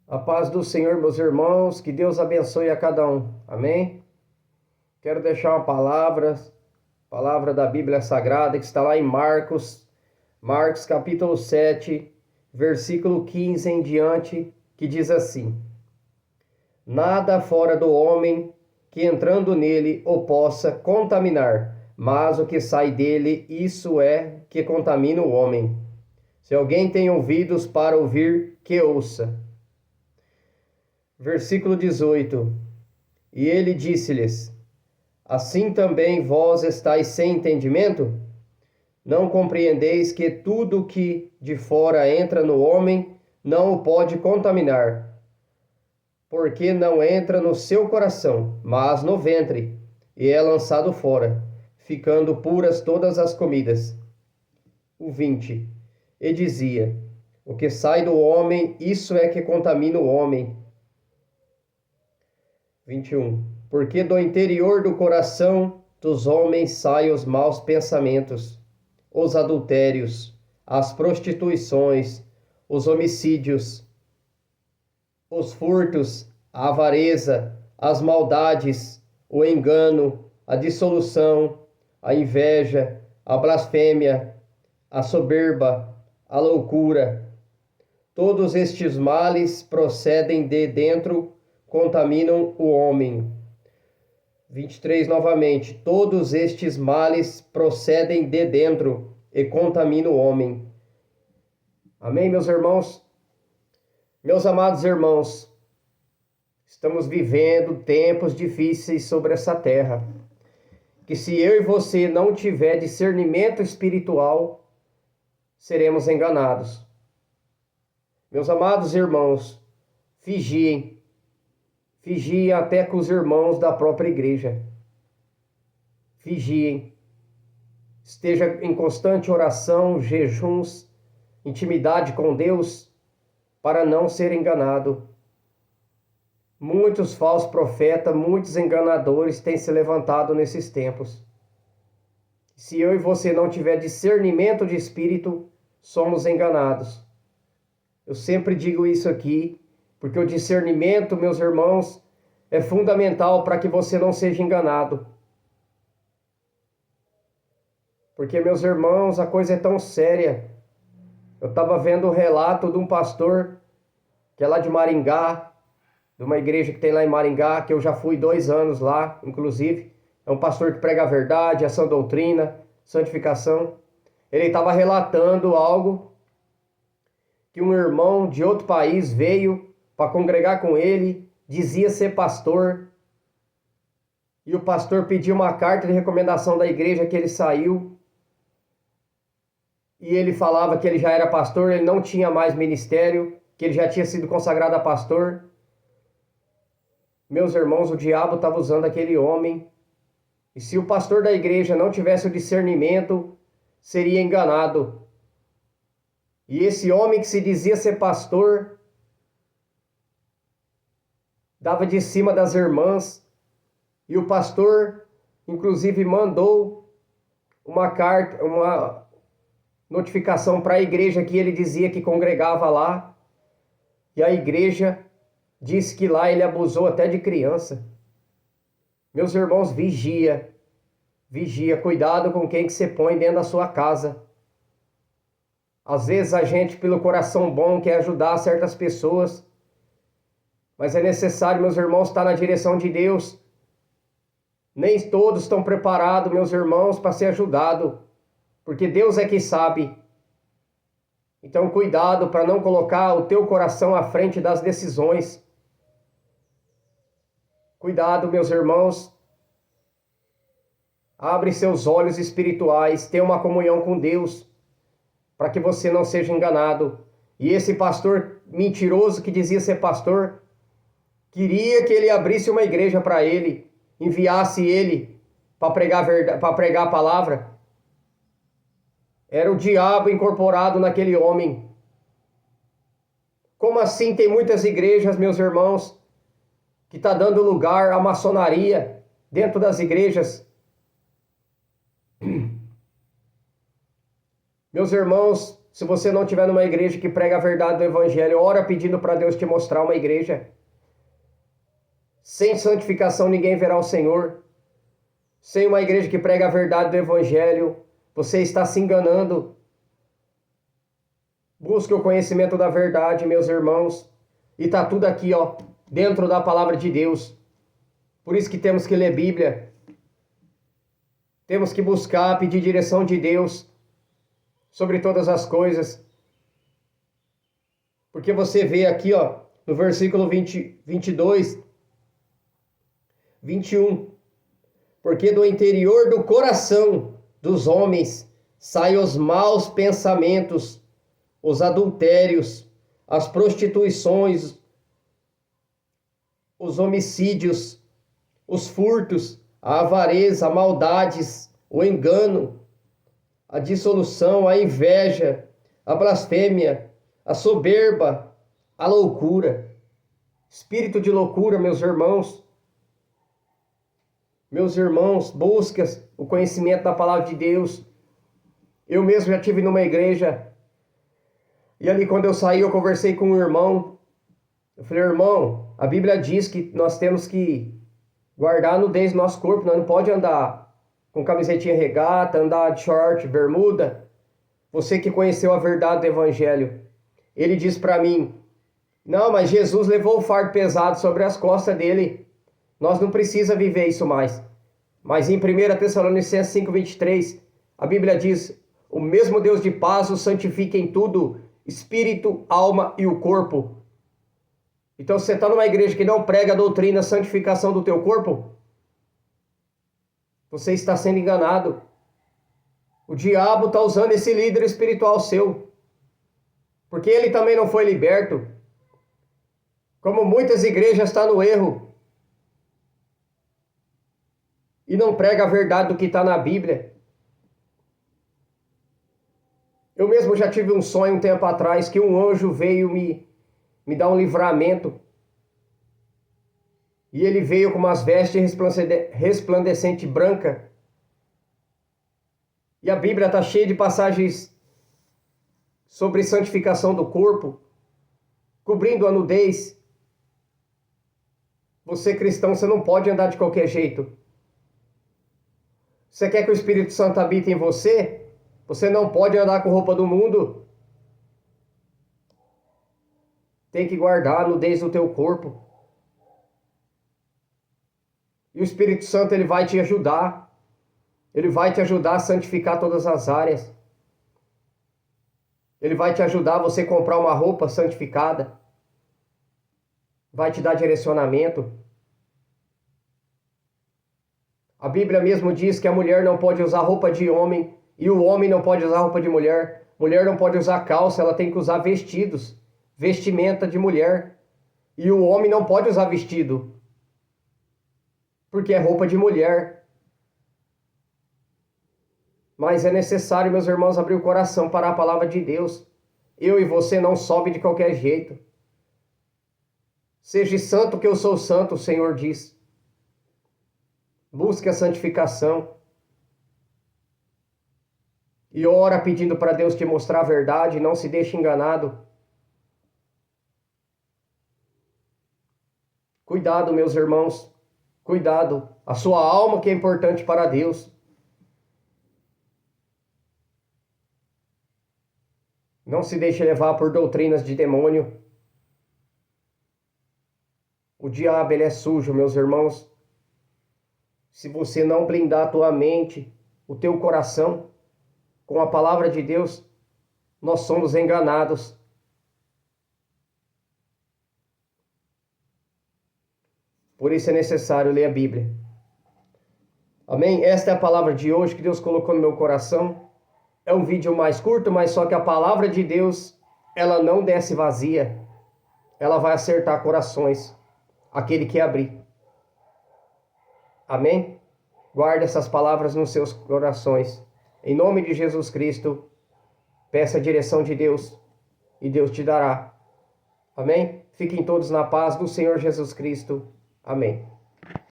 A paz do Senhor, meus irmãos, que Deus abençoe a cada um. Amém? Quero deixar uma palavra da Bíblia Sagrada, que está lá em Marcos capítulo 7, versículo 15 em diante, que diz assim: Nada fora do homem que entrando nele o possa contaminar, mas o que sai dele, isso é que contamina o homem. Se alguém tem ouvidos para ouvir, que ouça. Versículo 18: E ele disse-lhes: Assim também vós estáis sem entendimento? Não compreendeis que tudo que de fora entra no homem não o pode contaminar, porque não entra no seu coração, mas no ventre, e é lançado fora, ficando puras todas as comidas. O 20: E dizia: O que sai do homem, isso é que contamina o homem. 21. Porque do interior do coração dos homens saem os maus pensamentos, os adultérios, as prostituições, os homicídios, os furtos, a avareza, as maldades, o engano, a dissolução, a inveja, a blasfêmia, a soberba, a loucura. Todos estes males procedem de dentro, contaminam o homem. 23 novamente. Todos estes males procedem de dentro e contaminam o homem. Amém, meus irmãos? Meus amados irmãos, estamos vivendo tempos difíceis sobre essa terra. Que se eu e você não tiver discernimento espiritual, seremos enganados. Meus amados irmãos, vigiem até com os irmãos da própria igreja. Vigiem. Esteja em constante oração, jejuns, intimidade com Deus, para não ser enganado. Muitos falsos profetas, muitos enganadores têm se levantado nesses tempos. Se eu e você não tiver discernimento de espírito, somos enganados. Eu sempre digo isso aqui, porque o discernimento, meus irmãos, é fundamental para que você não seja enganado. Porque, meus irmãos, a coisa é tão séria. Eu estava vendo um relato de um pastor que é lá de Maringá, de uma igreja que tem lá em Maringá, que eu já fui 2 anos lá, inclusive. É um pastor que prega a verdade, a sã doutrina, santificação. Ele estava relatando algo que um irmão de outro país veio para congregar com ele, dizia ser pastor, e o pastor pediu uma carta de recomendação da igreja que ele saiu, e ele falava que ele já era pastor, ele não tinha mais ministério, que ele já tinha sido consagrado a pastor. Meus irmãos, o diabo estava usando aquele homem, e se o pastor da igreja não tivesse o discernimento, seria enganado. E esse homem que se dizia ser pastor, dava de cima das irmãs, e o pastor, inclusive, mandou uma carta, uma notificação para a igreja que ele dizia que congregava lá, e a igreja disse que lá ele abusou até de criança. Meus irmãos, vigia, cuidado com quem que você põe dentro da sua casa. Às vezes a gente, pelo coração bom, quer ajudar certas pessoas, mas é necessário, meus irmãos, estar na direção de Deus. Nem todos estão preparados, meus irmãos, para ser ajudados, porque Deus é que sabe. Então, cuidado para não colocar o teu coração à frente das decisões. Cuidado, meus irmãos. Abre seus olhos espirituais, tenha uma comunhão com Deus, para que você não seja enganado. E esse pastor mentiroso que dizia ser pastor, queria que ele abrisse uma igreja para ele, enviasse ele para pregar a palavra. Era o diabo incorporado naquele homem. Como assim tem muitas igrejas, meus irmãos, que está dando lugar à maçonaria dentro das igrejas? Meus irmãos, Se você não estiver numa igreja que prega a verdade do evangelho, ora pedindo para Deus te mostrar uma igreja. Sem santificação ninguém verá o Senhor. Sem uma igreja que prega a verdade do evangelho, você está se enganando. Busque o conhecimento da verdade, meus irmãos. E está tudo aqui, ó, dentro da palavra de Deus. Por isso que temos que ler Bíblia. Temos que buscar, pedir direção de Deus sobre todas as coisas. Porque você vê aqui, ó, no versículo 22, 21. Porque do interior do coração dos homens saem os maus pensamentos, os adultérios, as prostituições, os homicídios, os furtos, a avareza, a maldades, o engano, a dissolução, a inveja, a blasfêmia, a soberba, a loucura. Espírito de loucura, meus irmãos. Meus irmãos, busque o conhecimento da palavra de Deus. Eu mesmo já estive numa igreja. E ali quando eu saí, eu conversei com um irmão. Eu falei, irmão, a Bíblia diz que nós temos que guardar a nudez do nosso corpo. Nós não pode andar com camisetinha regata, andar de short, bermuda. Você que conheceu a verdade do evangelho. Ele disse para mim, não, mas Jesus levou o fardo pesado sobre as costas dele. Nós não precisamos viver isso mais. Mas em 1 Tessalonicenses 5:23, a Bíblia diz, o mesmo Deus de paz o santifica em tudo, espírito, alma e o corpo. Então você está numa igreja que não prega a doutrina, a santificação do teu corpo? Você está sendo enganado. O diabo está usando esse líder espiritual seu. Porque ele também não foi liberto. Como muitas igrejas estão no erro. E não prega a verdade do que está na Bíblia. Eu mesmo já tive um sonho um tempo atrás que um anjo veio me dar um livramento. E ele veio com umas vestes resplandecente branca. E a Bíblia está cheia de passagens sobre santificação do corpo, cobrindo a nudez. Você cristão, você não pode andar de qualquer jeito. Você quer que o Espírito Santo habite em você? Você não pode andar com roupa do mundo. Tem que guardar a nudez do teu corpo. E o Espírito Santo, ele vai te ajudar. Ele vai te ajudar a santificar todas as áreas. Ele vai te ajudar a você comprar uma roupa santificada. Vai te dar direcionamento. A Bíblia mesmo diz que a mulher não pode usar roupa de homem e o homem não pode usar roupa de mulher. Mulher não pode usar calça, ela tem que usar vestidos, vestimenta de mulher. E o homem não pode usar vestido, porque é roupa de mulher. Mas é necessário, meus irmãos, abrir o coração para a palavra de Deus. Eu e você não sobe de qualquer jeito. Seja santo que eu sou santo, o Senhor diz. Busque a santificação. E ora pedindo para Deus te mostrar a verdade. Não se deixe enganado. Cuidado, meus irmãos. Cuidado. A sua alma que é importante para Deus. Não se deixe levar por doutrinas de demônio. O diabo, ele é sujo, meus irmãos. Se você não blindar a tua mente, o teu coração, com a palavra de Deus, nós somos enganados. Por isso é necessário ler a Bíblia. Amém? Esta é a palavra de hoje que Deus colocou no meu coração. É um vídeo mais curto, mas só que a palavra de Deus, ela não desce vazia. Ela vai acertar corações. Aquele que abrir. Amém? Guarde essas palavras nos seus corações. Em nome de Jesus Cristo, peça a direção de Deus e Deus te dará. Amém? Fiquem todos na paz do Senhor Jesus Cristo. Amém.